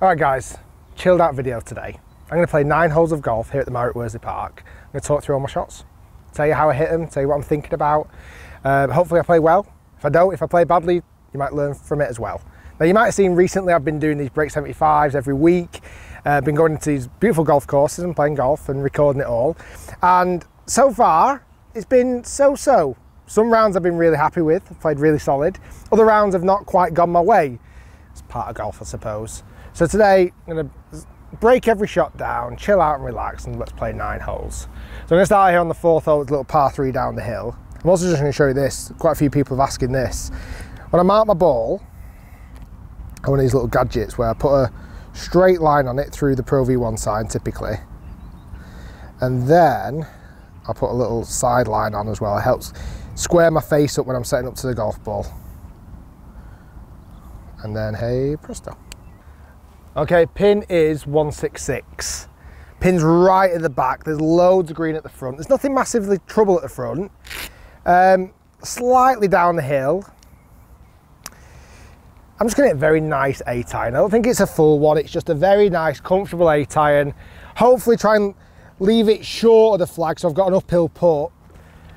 Alright guys, chilled out video today. I'm going to play 9 holes of golf here at the Marriott Worsley Park. I'm going to talk through all my shots, tell you how I hit them, tell you what I'm thinking about. Hopefully I play well. If I don't, if I play badly, you might learn from it as well. Now you might have seen recently I've been doing these break 75s every week. Been going into these beautiful golf courses and playing golf and recording it all. And so far, it's been so-so. Some rounds I've been really happy with, I've played really solid. Other rounds have not quite gone my way. It's part of golf, I suppose. So today, I'm going to break every shot down, chill out and relax, and let's play 9 holes. So I'm going to start here on the 4th hole with a little par 3 down the hill. I'm also just going to show you this. Quite a few people have asking this. When I mark my ball, I have one of these little gadgets where I put a straight line on it through the Pro V1 sign typically. And then I'll put a little side line on as well. It helps square my face up when I'm setting up to the golf ball. And then, hey presto. Okay, pin is 166. Pin's right at the back. There's loads of green at the front. There's nothing massively trouble at the front. Slightly down the hill. I'm just going to hit a very nice 8-iron. I don't think it's a full one. It's just a very nice, comfortable 8-iron. Hopefully try and leave it short of the flag so I've got an uphill putt.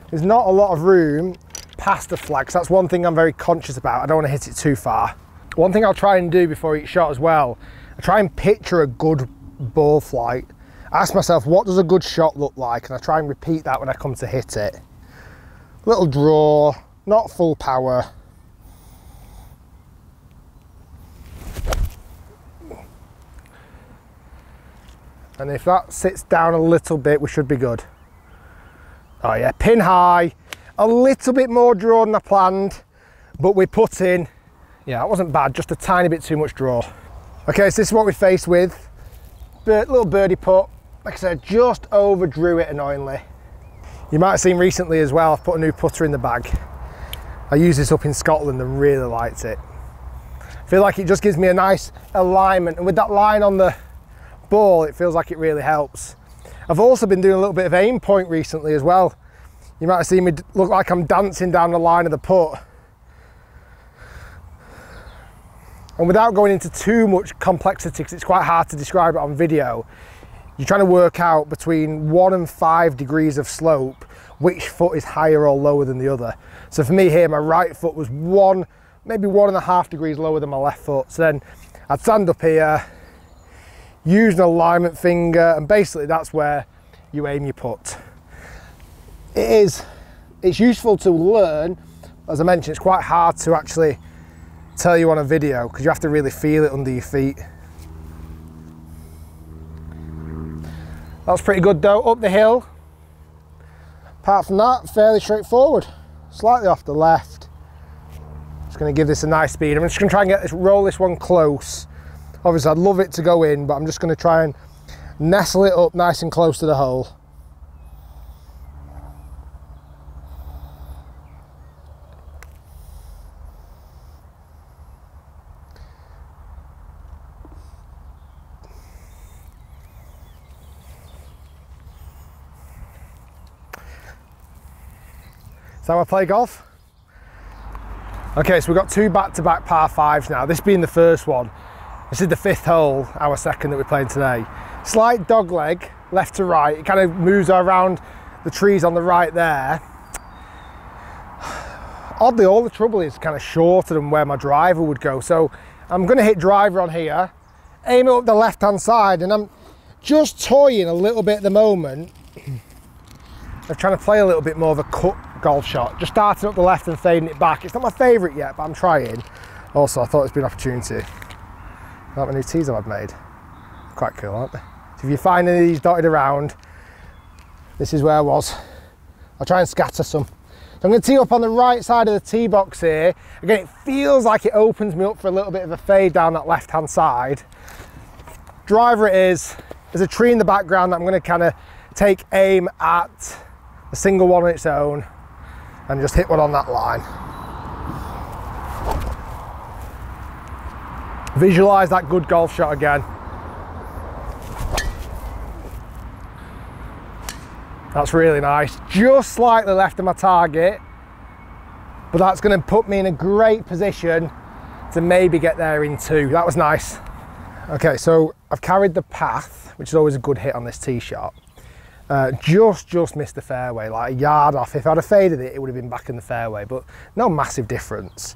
There's not a lot of room past the flag, so that's one thing I'm very conscious about. I don't want to hit it too far. One thing I'll try and do before each shot as well, I try and picture a good ball flight. I ask myself, what does a good shot look like? And I try and repeat that when I come to hit it. Little draw, not full power. And if that sits down a little bit, we should be good. Oh yeah, pin high, a little bit more draw than I planned, but we're putting. Yeah, that wasn't bad, just a tiny bit too much draw. Okay, so this is what we're faced with. Little birdie putt. Like I said, just overdrew it annoyingly. You might have seen recently as well, I've put a new putter in the bag. I used this up in Scotland and really liked it. I feel like it just gives me a nice alignment, and with that line on the ball, it feels like it really helps. I've also been doing a little bit of aim point recently as well. You might have seen me look like I'm dancing down the line of the putt. And without going into too much complexity, because it's quite hard to describe it on video, you're trying to work out between 1 and 5 degrees of slope, which foot is higher or lower than the other. So for me here, my right foot was maybe 1.5 degrees lower than my left foot. So then I'd stand up here, use an alignment finger, and basically that's where you aim your putt. It's useful to learn. As I mentioned, it's quite hard to actually tell you on a video because you have to really feel it under your feet. That was pretty good though, up the hill. Apart from that, fairly straightforward. Slightly off the left. Just going to give this a nice speed. I'm just going to try and roll this one close. Obviously I'd love it to go in, but I'm just going to try and nestle it up nice and close to the hole. Is that how I play golf? Okay, so we've got 2 back-to-back par 5s now, this being the first one. This is the 5th hole, our second that we're playing today. Slight dog leg, left to right. It kind of moves around the trees on the right there. Oddly, all the trouble is kind of shorter than where my driver would go. So I'm going to hit driver on here, aim it up the left-hand side, and I'm just toying a little bit at the moment of trying to play a little bit more of a cut golf shot. Just starting up the left and fading it back. It's not my favourite yet, but I'm trying. Also, I thought it's been an opportunity. How many tees I've made. Quite cool, aren't they? So if you find any of these dotted around, this is where I was. I'll try and scatter some. So I'm going to tee up on the right side of the tee box here. Again, it feels like it opens me up for a little bit of a fade down that left-hand side. Driver it is. There's a tree in the background that I'm going to kind of take aim at, a single one on its own, and just hit one on that line. Visualize that good golf shot again. That's really nice. Just slightly left of my target, but that's going to put me in a great position to maybe get there in 2. That was nice. Okay, so I've carried the path, which is always a good hit on this tee shot. Just missed the fairway, like a yard off. If I'd have faded it, it would have been back in the fairway, but no massive difference.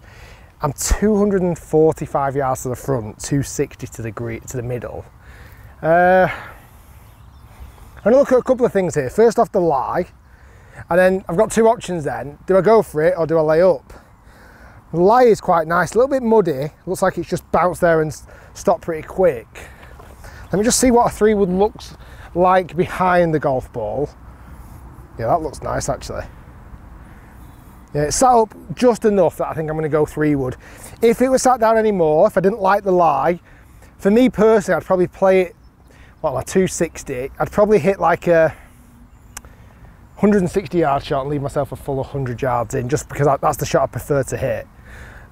I'm 245 yards to the front, 260 to the middle. I'm gonna look at a couple of things here. First off, the lie, and then I've got two options then. Do I go for it or do I lay up? The lie is quite nice, a little bit muddy. Looks like it's just bounced there and stopped pretty quick. Let me just see what a 3-wood looks like behind the golf ball. Yeah, that looks nice actually. Yeah, it's sat up just enough that I think I'm going to go 3-wood. If it was sat down any more, if I didn't like the lie, for me personally, I'd probably play it, what, like 260. I'd probably hit like a 160 yard shot and leave myself a full 100 yards in, just because that's the shot I prefer to hit.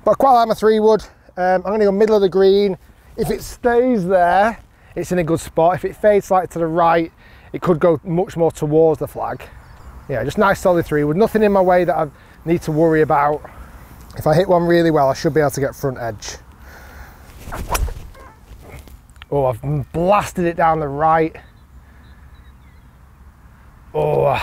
But I quite like my 3-wood. I'm going to go middle of the green. If it stays there, it's in a good spot. If it fades slightly to the right, it could go much more towards the flag. Yeah, just nice solid 3-wood. Nothing in my way that I need to worry about. If I hit one really well, I should be able to get front edge. Oh, I've blasted it down the right. Oh,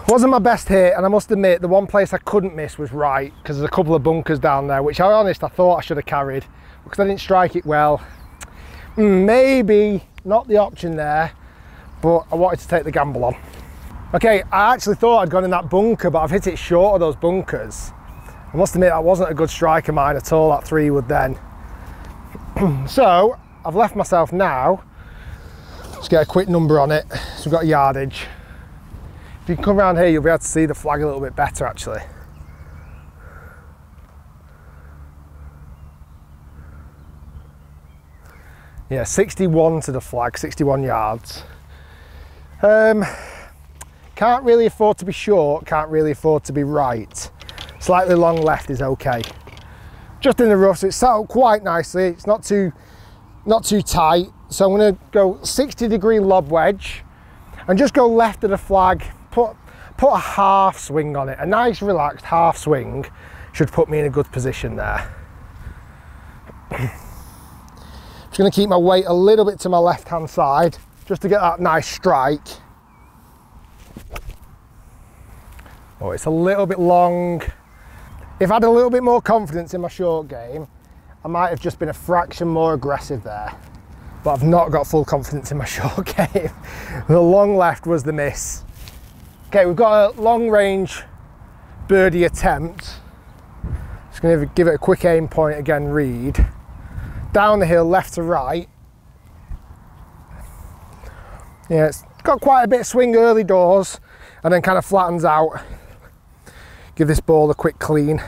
wasn't my best hit, and I must admit the one place I couldn't miss was right, because there's a couple of bunkers down there, which I'll be honest, I thought I should have carried because I didn't strike it well. Maybe not the option there, but I wanted to take the gamble on. Okay, I actually thought I'd gone in that bunker, but I've hit it short of those bunkers. I must admit that wasn't a good strike of mine at all, that 3-wood then. So I've left myself now. Let's get a quick number on it. So we've got a yardage. If you can come around here, you'll be able to see the flag a little bit better actually. Yeah, 61 to the flag, 61 yards. Can't really afford to be short, can't really afford to be right. Slightly long left is okay. Just in the rough, so it's set up quite nicely. It's not too tight. So I'm gonna go 60-degree lob wedge and just go left of the flag, put a half swing on it. A nice relaxed half swing should put me in a good position there. Just going to keep my weight a little bit to my left hand side just to get that nice strike. Oh, it's a little bit long. If I had a little bit more confidence in my short game, I might have just been a fraction more aggressive there, but I've not got full confidence in my short game. The long left was the miss. Okay, we've got a long range birdie attempt. Just going to give it a quick aim point again, read. Down the hill, left to right. Yeah, it's got quite a bit of swing early doors and then kind of flattens out. Give this ball a quick clean.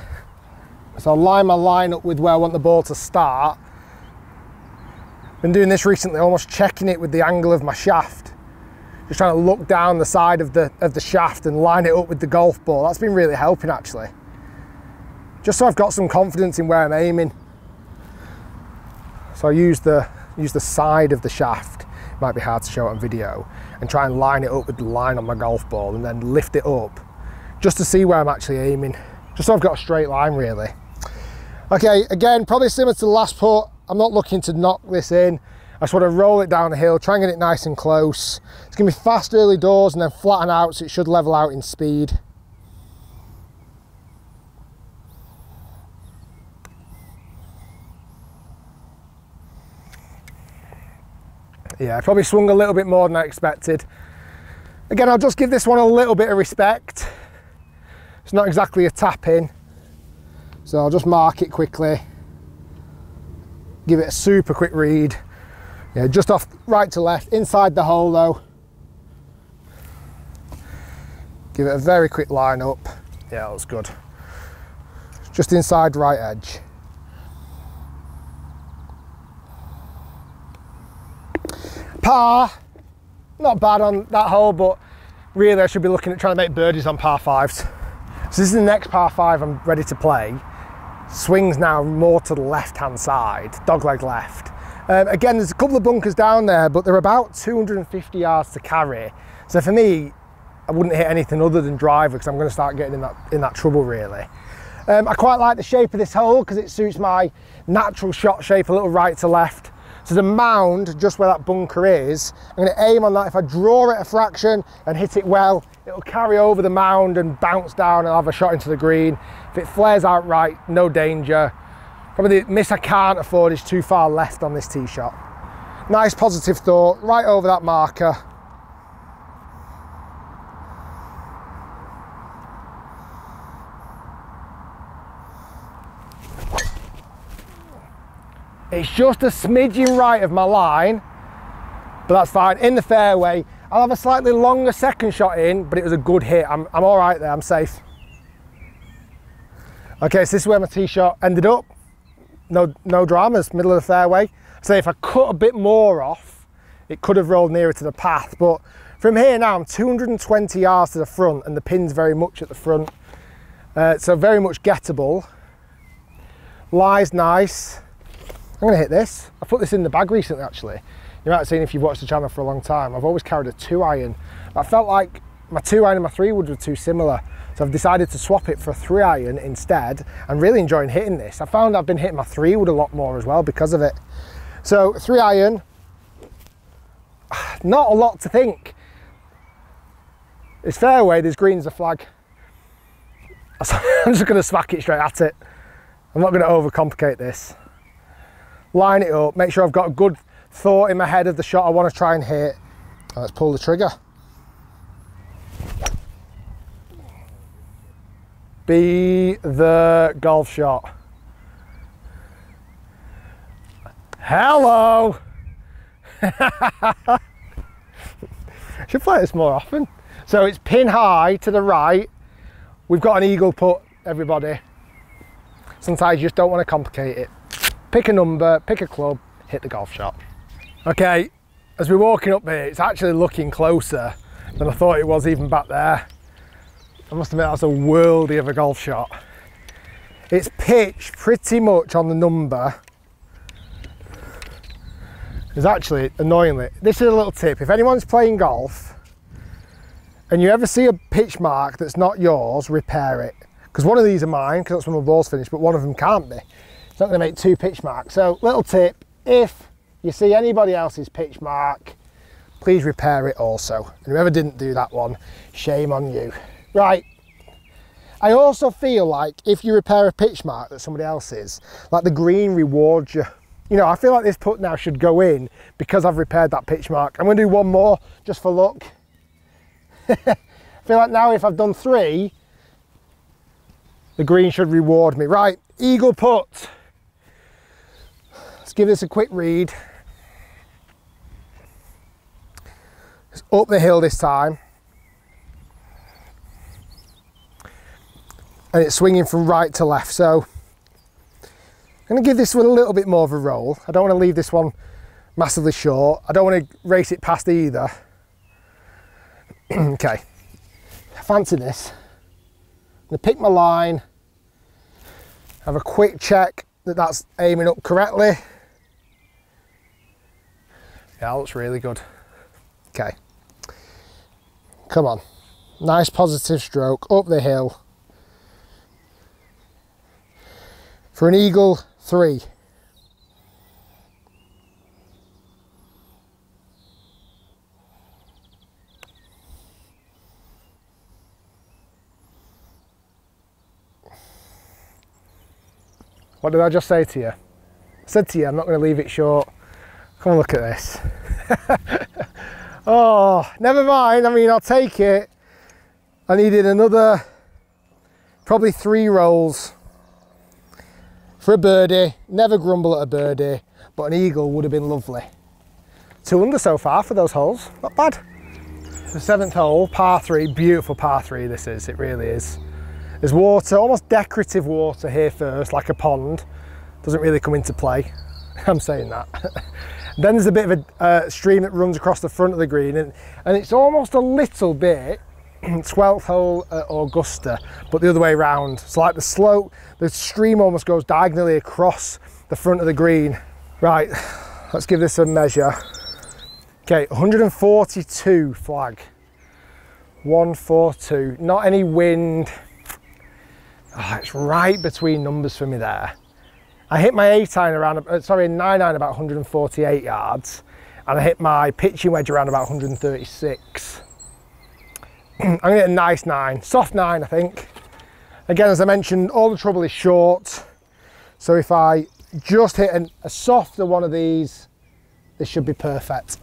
So I'll line my line up with where I want the ball to start. Been doing this recently, almost checking it with the angle of my shaft. Just trying to look down the side of the shaft and line it up with the golf ball. That's been really helping actually. Just so I've got some confidence in where I'm aiming. So I use the side of the shaft, it might be hard to show it on video, and try and line it up with the line on my golf ball and then lift it up just to see where I'm actually aiming, just so I've got a straight line really. Okay, again, probably similar to the last putt, I'm not looking to knock this in. I just want to roll it down the hill, try and get it nice and close. It's going to be fast early doors and then flatten out, so it should level out in speed. Yeah, I probably swung a little bit more than I expected. Again, I'll just give this one a little bit of respect. It's not exactly a tap in, so I'll just mark it quickly. Give it a super quick read. Yeah, just off right to left, inside the hole though. Give it a very quick line up. Yeah, that looks good. Just inside right edge. Par, not bad on that hole, but really I should be looking at trying to make birdies on par 5s. So this is the next par 5 I'm ready to play. Swings now more to the left hand side, dogleg left. Again, there's a couple of bunkers down there, but they're about 250 yards to carry. So for me, I wouldn't hit anything other than driver because I'm going to start getting in that trouble really. I quite like the shape of this hole because it suits my natural shot shape, a little right to left. So the mound, just where that bunker is, I'm going to aim on that. If I draw it a fraction and hit it well, it'll carry over the mound and bounce down and I'll have a shot into the green. If it flares out right, no danger. Probably the miss I can't afford is too far left on this tee shot. Nice positive thought, right over that marker. It's just a smidgen right of my line, but that's fine. In the fairway, I'll have a slightly longer second shot in, but it was a good hit. I'm all right there, I'm safe. Okay, so this is where my tee shot ended up. No dramas, middle of the fairway. So if I cut a bit more off, it could have rolled nearer to the path, but from here now, I'm 220 yards to the front and the pin's very much at the front. So very much gettable. Lie's nice. I'm going to hit this. I put this in the bag recently actually. You might have seen if you've watched the channel for a long time. I've always carried a 2-iron. I felt like my 2-iron and my 3-wood were too similar. So I've decided to swap it for a 3-iron instead. I'm really enjoying hitting this. I found I've been hitting my 3-wood a lot more as well because of it. So 3-iron, not a lot to think. It's fairway, there's greens, a flag. I'm just going to smack it straight at it. I'm not going to overcomplicate this. Line it up, make sure I've got a good thought in my head of the shot I want to try and hit. Let's pull the trigger. Be the golf shot. Hello! Should play this more often. So it's pin high to the right. We've got an eagle putt, everybody. Sometimes you just don't want to complicate it. Pick a number, pick a club, hit the golf shot. Okay, as we're walking up here, it's actually looking closer than I thought it was even back there. I must admit, that's a worldie of a golf shot. It's pitched pretty much on the number. It's actually, annoyingly, this is a little tip. If anyone's playing golf and you ever see a pitch mark that's not yours, repair it. Because one of these are mine, because that's when my ball's finished, but one of them can't be. It's not going to make 2 pitch marks. So little tip, if you see anybody else's pitch mark, please repair it also. And whoever didn't do that one, shame on you. Right, I also feel like if you repair a pitch mark that somebody else's, like the green rewards you. You know, I feel like this putt now should go in because I've repaired that pitch mark. I'm going to do one more just for luck. I feel like now if I've done 3, the green should reward me. Right, eagle putt. Let's give this a quick read. It's up the hill this time. And it's swinging from right to left. So I'm going to give this one a little bit more of a roll. I don't want to leave this one massively short. I don't want to race it past either. Okay, I fancy this. I'm going to pick my line, have a quick check that that's aiming up correctly. Yeah, that looks really good. Okay, come on. Nice positive stroke up the hill for an eagle 3. What did I just say to you? I said to you, I'm not going to leave it short. Come and look at this. Oh, never mind. I mean, I'll take it. I needed another, probably 3 rolls for a birdie. Never grumble at a birdie, but an eagle would have been lovely. 2 under so far for those holes. Not bad. The 7th hole, par 3, beautiful par 3 this is, it really is. There's water, almost decorative water here first, like a pond. Doesn't really come into play. I'm saying that. Then there's a bit of a stream that runs across the front of the green, and it's almost a little bit 12th hole at Augusta, but the other way around. So like the slope, the stream almost goes diagonally across the front of the green. Right, let's give this a measure. Okay, 142 flag. 142, not any wind. Oh, it's right between numbers for me there. I hit my 8-iron around, sorry, 9-iron about 148 yards, and I hit my pitching wedge around about 136. I'm gonna hit a nice 9, soft 9 I think. Again, as I mentioned, all the trouble is short, so if I just hit a softer one of these, this should be perfect.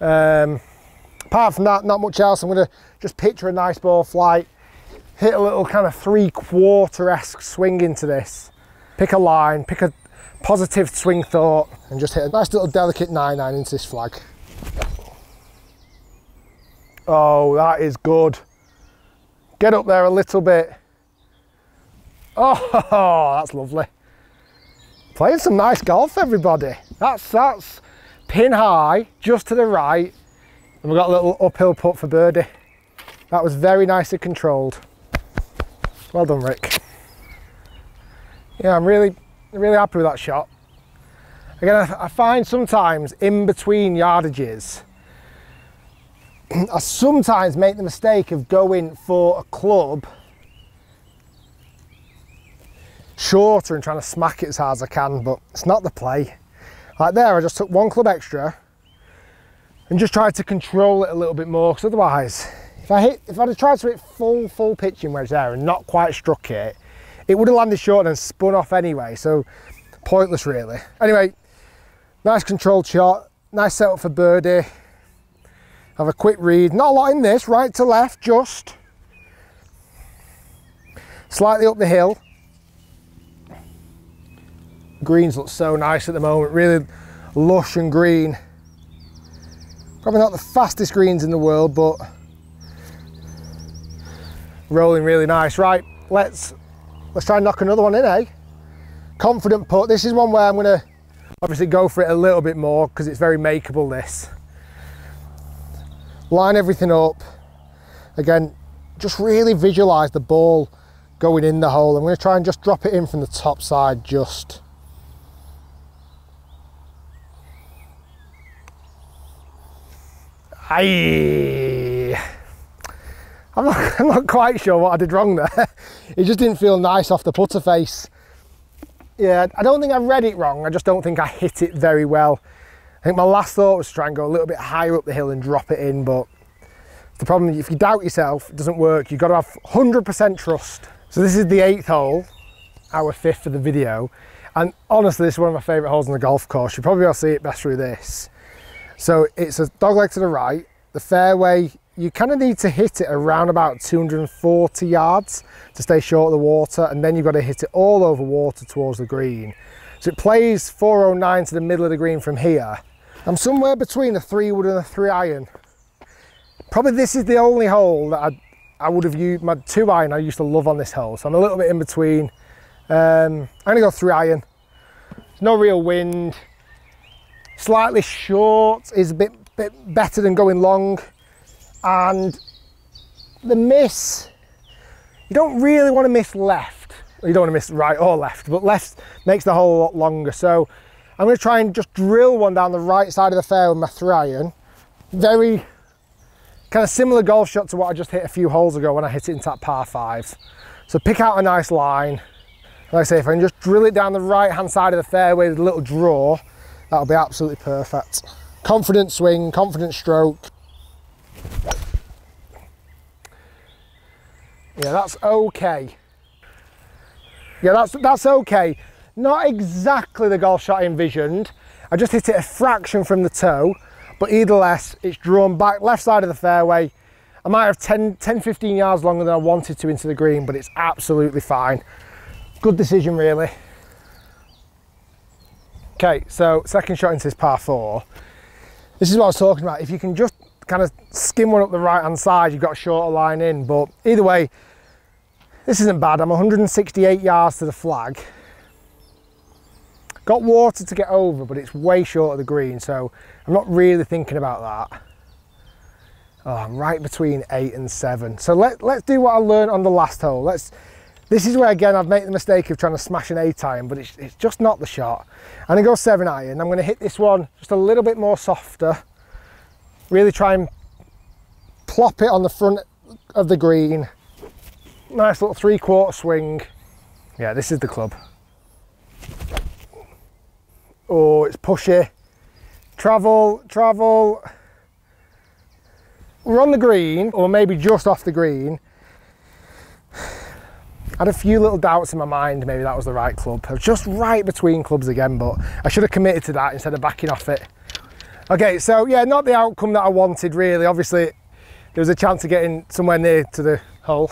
Apart from that, not much else. I'm gonna just picture a nice ball flight, hit a little kind of 3/4-esque swing into this, pick a line, pick a positive swing thought, and just hit a nice little delicate 9-iron into this flag. Oh, that is good. Get up there a little bit. Oh, that's lovely. Playing some nice golf, everybody. That's pin high, just to the right, and we've got a little uphill putt for birdie. That was very nicely controlled. Well done, Rick. Yeah, I'm really happy with that shot. Again, I find sometimes in between yardages, I sometimes make the mistake of going for a club shorter and trying to smack it as hard as I can, but it's not the play. Like there, I just took one club extra and just tried to control it a little bit more, because otherwise, if I'd have tried to hit full pitching wedge there and not quite struck it, it would have landed short and spun off anyway, so pointless really. Anyway, nice controlled shot, nice setup for birdie. Have a quick read, not a lot in this, right to left, just. Slightly up the hill. Greens look so nice at the moment, really lush and green. Probably not the fastest greens in the world, but rolling really nice. Right, let's try and knock another one in, eh? Confident putt. This is one where I'm gonna obviously go for it a little bit more because it's very makeable, this. Line everything up. Again, just really visualize the ball going in the hole. I'm gonna try and just drop it in from the top side, just. Aye. I'm not quite sure what I did wrong there. It just didn't feel nice off the putter face. Yeah, I don't think I read it wrong. I just don't think I hit it very well. I think my last thought was to try and go a little bit higher up the hill and drop it in, but the problem is if you doubt yourself, it doesn't work. You've got to have 100% trust. So this is the 8th hole, our 5th for the video. And honestly, this is one of my favourite holes on the golf course. You probably will see it best through this. So it's a dogleg to the right. The fairway, you kind of need to hit it around about 240 yards to stay short of the water, and then you've got to hit it all over water towards the green. So it plays 409 to the middle of the green from here. I'm somewhere between a 3-wood and a 3-iron. Probably this is the only hole that I would have used, my 2-iron I used to love on this hole, so I'm a little bit in between. I'm gonna go 3-iron. There's no real wind. Slightly short is a bit better than going long, and the miss, you don't really want to miss left. You don't want to miss right or left, but left makes the hole a lot longer. So I'm going to try and just drill one down the right side of the fairway with my 3-iron. Very kind of similar golf shot to what I just hit a few holes ago when I hit it into that par 5. So pick out a nice line. Like I say, if I can just drill it down the right hand side of the fairway with a little draw, that'll be absolutely perfect. Confident swing, confident stroke. Yeah, that's okay. Yeah, that's okay. Not exactly the golf shot I envisioned. I just hit it a fraction from the toe, but either less, it's drawn back left side of the fairway. I might have 10-15 yards longer than I wanted to into the green, but it's absolutely fine. Good decision, really. Okay, so second shot into this par 4. This is what I was talking about. If you can just kind of skim one up the right hand side, you've got a shorter line in, but either way, this isn't bad. I'm 168 yards to the flag. Got water to get over, but it's way short of the green, so I'm not really thinking about that. Oh, I'm right between 8 and 7. So let's do what I learned on the last hole. This is where, again, I've made the mistake of trying to smash an 8-iron, but it's just not the shot. I'm going to go 7-iron. I'm going to hit this one just a little bit more softer. Really try and plop it on the front of the green. Nice little 3/4 swing. Yeah, this is the club. Oh, it's pushy. Travel, travel. We're on the green, or maybe just off the green. I had a few little doubts in my mind, maybe that was the right club. I was just right between clubs again, but I should have committed to that instead of backing off it. Okay, so yeah, not the outcome that I wanted really. Obviously, there was a chance of getting somewhere near to the hole.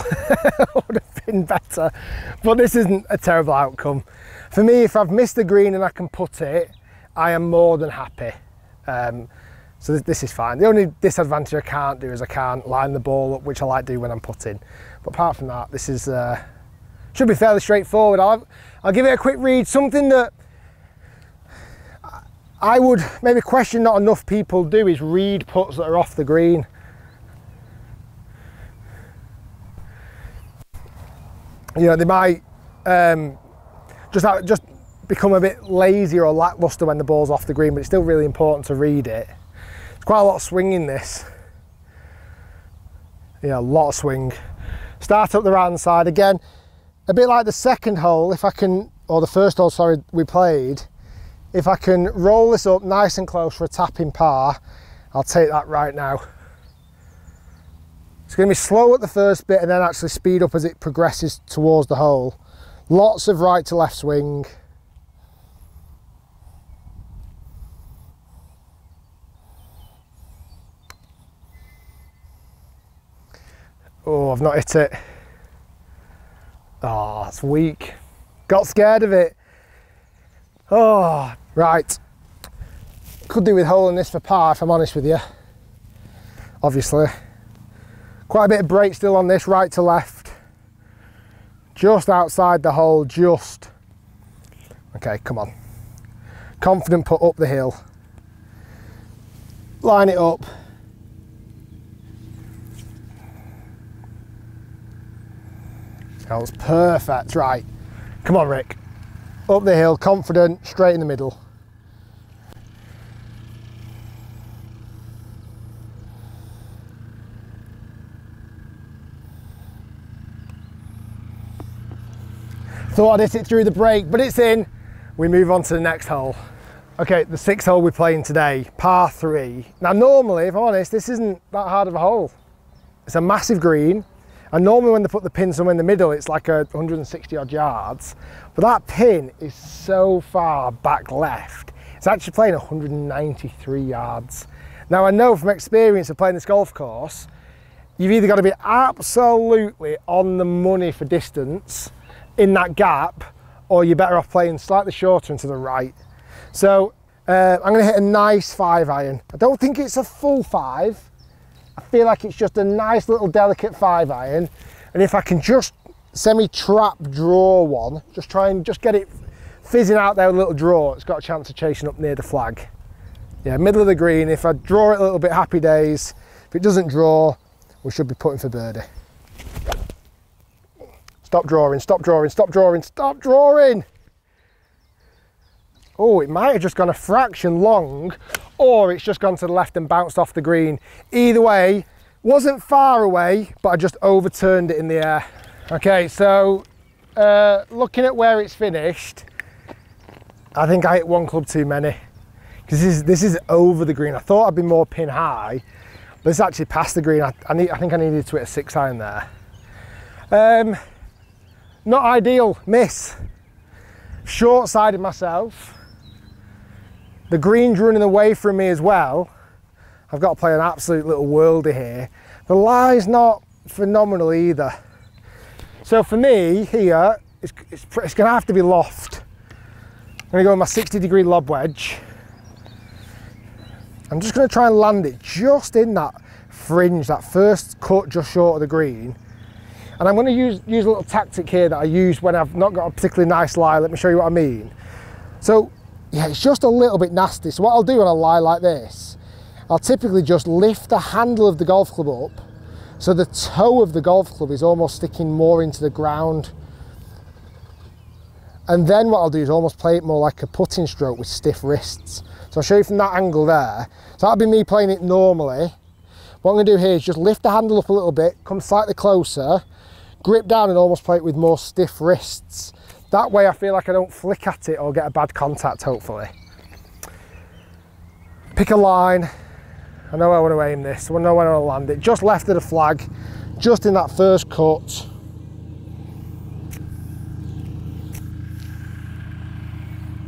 Would have been better, but this isn't a terrible outcome. For me, if I've missed the green and I can putt it, I am more than happy. So this is fine. The only disadvantage I can't do is I can't line the ball up, which I like to do when I'm putting. But apart from that, this is should be fairly straightforward. I'll give it a quick read. Something that I would maybe question not enough people do is read putts that are off the green. You know, they might just become a bit lazy or lackluster when the ball's off the green, but it's still really important to read it. There's quite a lot of swing in this. Yeah, a lot of swing. Start up the right hand side again. A bit like the second hole, if I can, or the first hole, sorry, we played, if I can roll this up nice and close for a tapping par, I'll take that right now. It's going to be slow at the first bit and then actually speed up as it progresses towards the hole. Lots of right to left swing. Oh, I've not hit it. Oh, it's weak. Got scared of it. Oh, right. Could do with holding this for par, if I'm honest with you. Obviously. Quite a bit of break still on this, right to left. Just outside the hole, just. Okay, come on. Confident put up the hill. Line it up. That was perfect, right. Come on, Rick. Up the hill, confident, straight in the middle. Thought I'd hit it through the break, but it's in. We move on to the next hole. Okay, the sixth hole we're playing today, par 3. Now normally, if I'm honest, this isn't that hard of a hole. It's a massive green. And normally when they put the pin somewhere in the middle, it's like 160 odd yards. But that pin is so far back left. It's actually playing 193 yards. Now I know from experience of playing this golf course, you've either got to be absolutely on the money for distance in that gap, or you're better off playing slightly shorter and to the right. So I'm going to hit a nice 5-iron. I don't think it's a full 5. I feel like it's just a nice little delicate 5-iron, and if I can just semi-trap draw one, just try and just get it fizzing out there with a little draw, it's got a chance of chasing up near the flag. Yeah, middle of the green. If I draw it a little bit, happy days. If it doesn't draw, we should be putting for birdie. Stop drawing, stop drawing, stop drawing, stop drawing. Oh, it might have just gone a fraction long, or it's just gone to the left and bounced off the green. Either way, wasn't far away, but I just overturned it in the air. Okay, so looking at where it's finished, I think I hit one club too many. Because this is over the green. I thought I'd be more pin high, but it's actually past the green. I think I needed to hit a 6-iron there. Not ideal, miss. Short-sided myself. The green's running away from me as well. I've got to play an absolute little worldie here. The lie's not phenomenal either. So for me here, it's going to have to be loft. I'm going to go with my 60-degree lob wedge. I'm just going to try and land it just in that fringe, that first cut just short of the green. And I'm going to use a little tactic here that I use when I've not got a particularly nice lie. Let me show you what I mean. So yeah, it's just a little bit nasty. So what I'll do on a lie like this, I'll typically just lift the handle of the golf club up so the toe of the golf club is almost sticking more into the ground. And then what I'll do is almost play it more like a putting stroke with stiff wrists. So I'll show you from that angle there. So that'll be me playing it normally. What I'm going to do here is just lift the handle up a little bit, come slightly closer, grip down and almost play it with more stiff wrists. That way I feel like I don't flick at it or get a bad contact, hopefully. Pick a line. I know I want to aim this. I know when I want to land it. Just left of the flag, just in that first cut.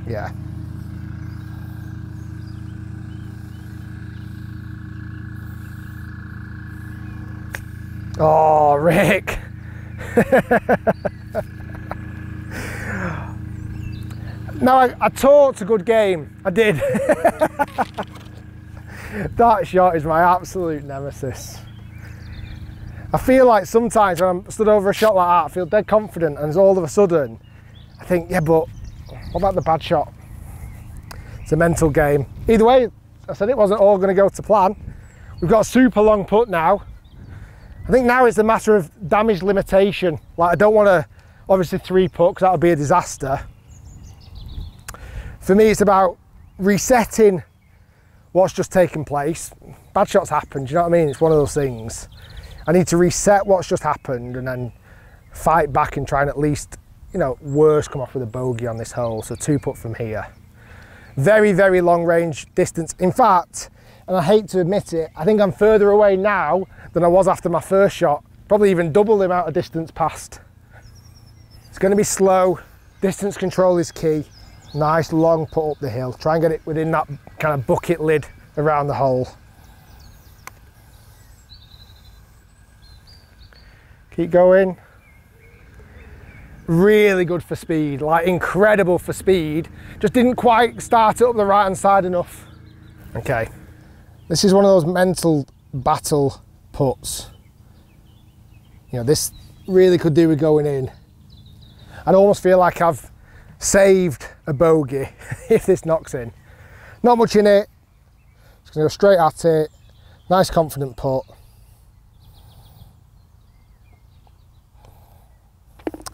Yeah. Oh, Rick. Now, I talked a good game. I did. That shot is my absolute nemesis. I feel like sometimes when I'm stood over a shot like that, I feel dead confident, and all of a sudden, I think, yeah, but what about the bad shot? It's a mental game. Either way, I said it wasn't all going to go to plan. We've got a super long putt now. I think now it's a matter of damage limitation. Like, I don't want to obviously 3-putt because that would be a disaster. For me, it's about resetting what's just taken place. Bad shots happen, do you know what I mean? It's one of those things. I need to reset what's just happened and then fight back and try and at least, you know, worst come off with a bogey on this hole. So 2-putt from here. Very, very long range distance. In fact, and I hate to admit it, I think I'm further away now than I was after my first shot. Probably even double the amount of distance passed. It's going to be slow. Distance control is key. Nice long putt up the hill. Try and get it within that kind of bucket lid around the hole. Keep going. Really good for speed, like incredible for speed. Just didn't quite start it up the right hand side enough. Okay, this is one of those mental battle putts. You know, this really could do with going in. I'd almost feel like I've saved a bogey if this knocks in. Not much in it. Just gonna go straight at it. Nice confident putt.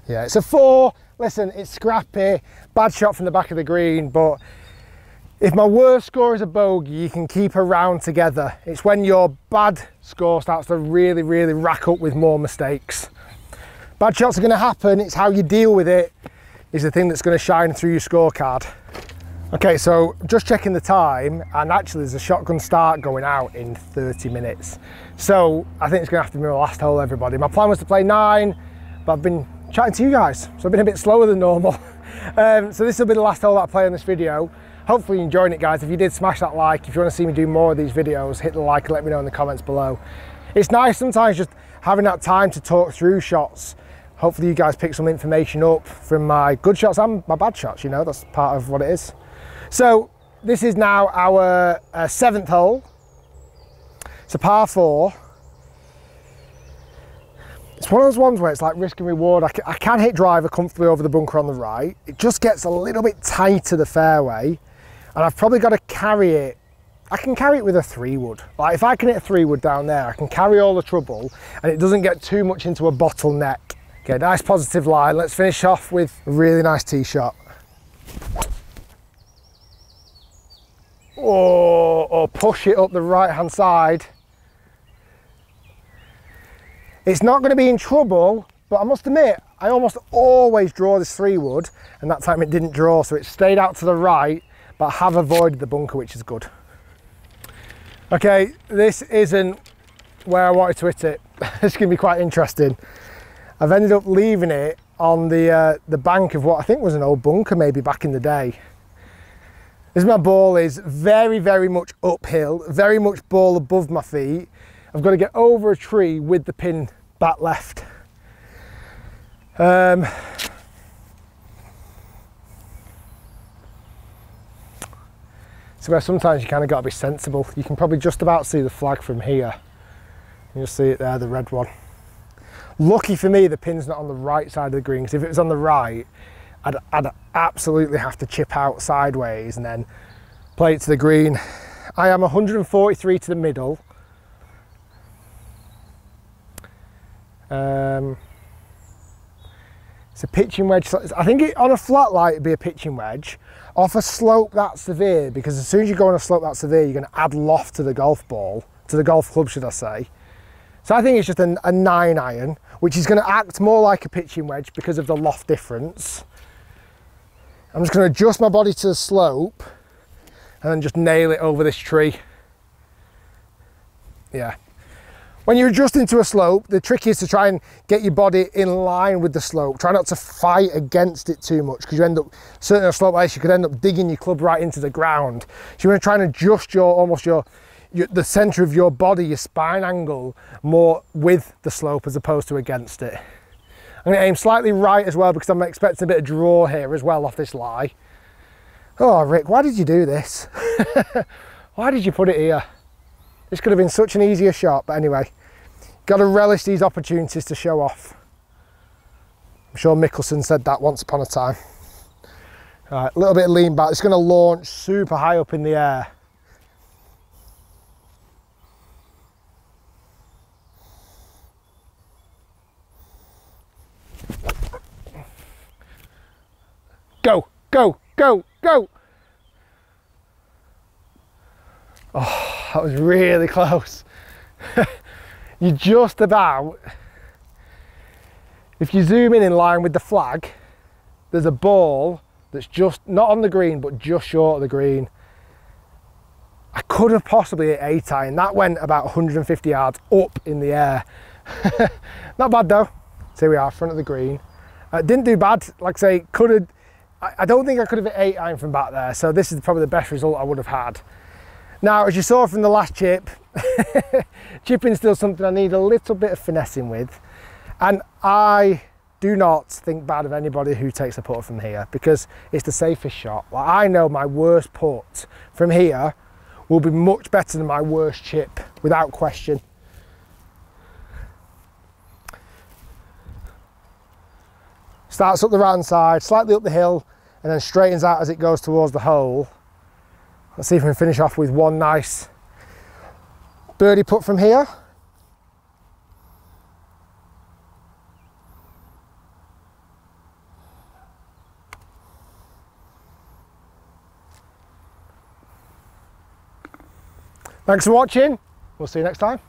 Yeah, it's a 4. Listen, it's scrappy. Bad shot from the back of the green, but if my worst score is a bogey, you can keep a round together. It's when your bad score starts to really, really rack up with more mistakes. Bad shots are going to happen. It's how you deal with it is the thing that's going to shine through your scorecard. Okay, so just checking the time, and actually there's a shotgun start going out in 30 minutes. So I think it's going to have to be my last hole, everybody. My plan was to play 9, but I've been chatting to you guys, so I've been a bit slower than normal. So this will be the last hole that I play on this video. Hopefully you're enjoying it, guys. If you did, smash that like. If you want to see me do more of these videos, hit the like and let me know in the comments below. It's nice sometimes just having that time to talk through shots. Hopefully you guys pick some information up from my good shots and my bad shots, you know, that's part of what it is. So this is now our 7th hole. It's a par 4. It's one of those ones where it's like risk and reward. I can hit driver comfortably over the bunker on the right. It just gets a little bit tight to the fairway, and I've probably got to carry it. I can carry it with a 3-wood. Like if I can hit a 3-wood down there, I can carry all the trouble and it doesn't get too much into a bottleneck. Okay, nice positive line. Let's finish off with a really nice tee shot. Or push it up the right hand side. It's not going to be in trouble, but I must admit, I almost always draw this 3-wood, and that time it didn't draw, so it stayed out to the right, but I have avoided the bunker, which is good. Okay, this isn't where I wanted to hit it. It's going to be quite interesting. I've ended up leaving it on the bank of what I think was an old bunker maybe back in the day. This my ball is very, very much uphill, very much ball above my feet. I've got to get over a tree with the pin back left. So where sometimes you kind of got to be sensible. You can probably just about see the flag from here. You'll see it there, the red one. Lucky for me, the pin's not on the right side of the green, because if it was on the right, I'd absolutely have to chip out sideways and then play it to the green. I am 143 to the middle. It's a pitching wedge. I think on a flat lie it'd be a pitching wedge. Off a slope that severe, because as soon as you go on a slope that severe, you're going to add loft to the golf ball, to the golf club, should I say. So I think it's just a 9-iron, which is going to act more like a pitching wedge because of the loft difference. I'm just going to adjust my body to the slope and then just nail it over this tree. Yeah. When you're adjusting to a slope, the trick is to try and get your body in line with the slope. Try not to fight against it too much, because you end up, certainly on a slope like this, you could end up digging your club right into the ground. So you want to try and adjust the center of your body, your spine angle, more with the slope as opposed to against it. I'm going to aim slightly right as well, because I'm expecting a bit of draw here as well off this lie. Oh, Rick, why did you do this? Why did you put it here? This could have been such an easier shot, but anyway, got to relish these opportunities to show off. I'm sure Mickelson said that once upon a time. All right, a little bit of lean back. It's going to launch super high up in the air. Go, go, go, go. Oh, that was really close. You just about, if you zoom in line with the flag, there's a ball that's just not on the green, but just short of the green. I could have possibly hit 8 iron. That went about 150 yards up in the air. Not bad though. So here we are, front of the green. Didn't do bad. Like I say, could have. I don't think I could have hit 8 iron from back there. So this is probably the best result I would have had. Now, as you saw from the last chip, chipping's still something I need a little bit of finessing with. And I do not think bad of anybody who takes a putt from here, because it's the safest shot. Like, I know my worst putt from here will be much better than my worst chip, without question. Starts up the right hand side, slightly up the hill, and then straightens out as it goes towards the hole. Let's see if we can finish off with one nice birdie putt from here. Thanks for watching. We'll see you next time.